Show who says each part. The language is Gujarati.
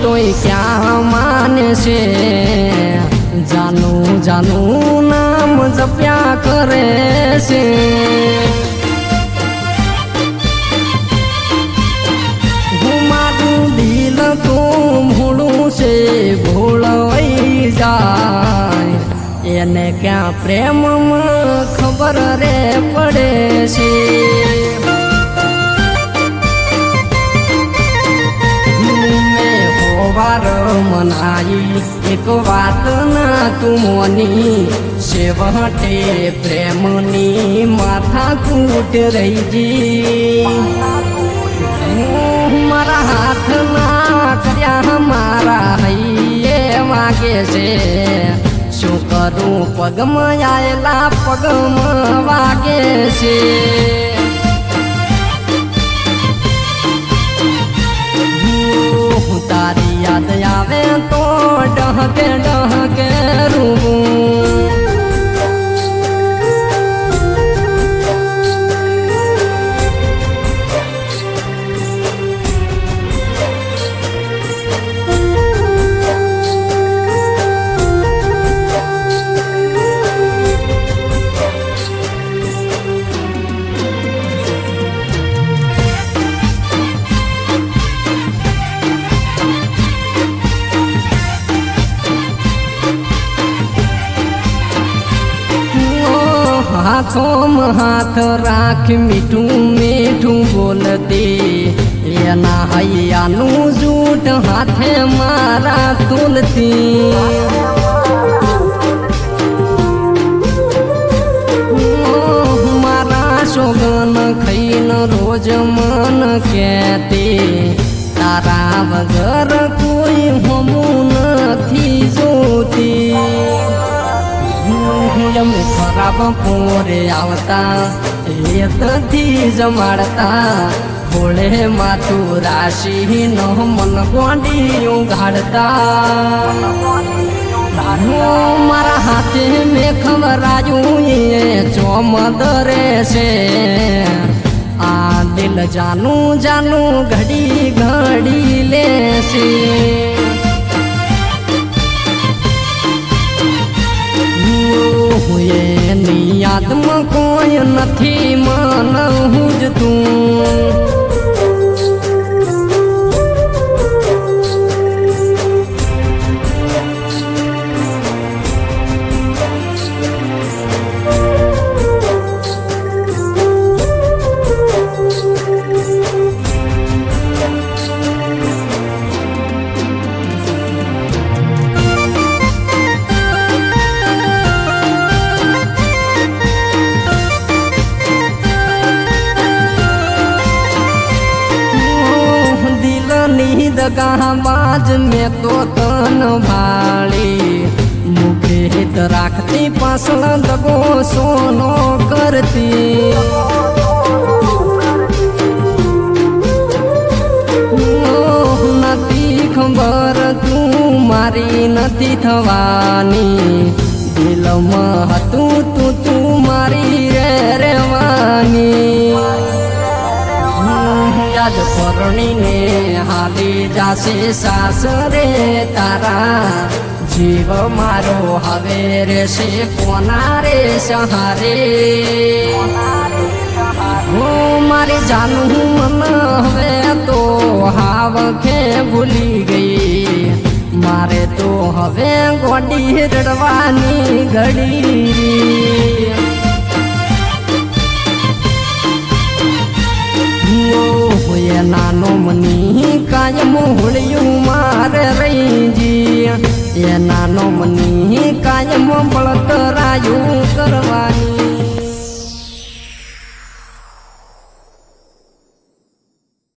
Speaker 1: તોય ક્યાં માને છે જાનું જાનું નામ જપ્યા કરે છે હું મારું દિલ તો ભૂલું છે ભૂલવાઈ જાય એને ક્યાં પ્રેમમાં ખબર રે પડે છે વાર મનાઈ એક વાત ના તું મોની સેવટે પ્રેમની માથા કૂટ રહી જી મારા હાથ ના કર્યા મારા હૈયે માગે છે શું કરું પગમાં આયેલા પગમાં વાગે છે તારી યાદ આવે તો ડહકે ડહકે રૂવું હાથોમાં હાથ રાખ મીઠું મીઠું બોલતી એના હૈયાનું જૂઠ હાથે મારા તુલતી મારા સોગન ખાઈને રોજ મન કહેતી તારા વગર કોઈ હમું નથી જોતી અમે ખરાબ પોરે આવતા એથી જમાડતા ખોળે માથું રાશી નો મન ગોંડી ઉઘાડતા મારા હાથે મેં ખબરાયું એ ચોમદરે છે આ દિલ જાનું જાનું ઘડી ઘડી લેશે એની યાદમાં કોઈ નથી મન હુજતું દગાબાજ મેં તો તન ભાળી મુખે હિત રાખતી પાછળ દગો સોનો કરતી નથી ખબર તું મારી નથી થવાની દિલમાં હતું તું મારી રહેવાની આજ પરણીને હાલી જાશે સાસરે તારા જીવ મારો હવે રેશે કોના રે સહારે હું મારી જાનું મન હવે તો હાવખે ભૂલી ગઈ મારે તો હવે ગોડી રડવાની ઘડી નાનો મની કાયમ હોળિયું મારે રહી એ નાનો મની કાયમ બળતરાયું કરવાની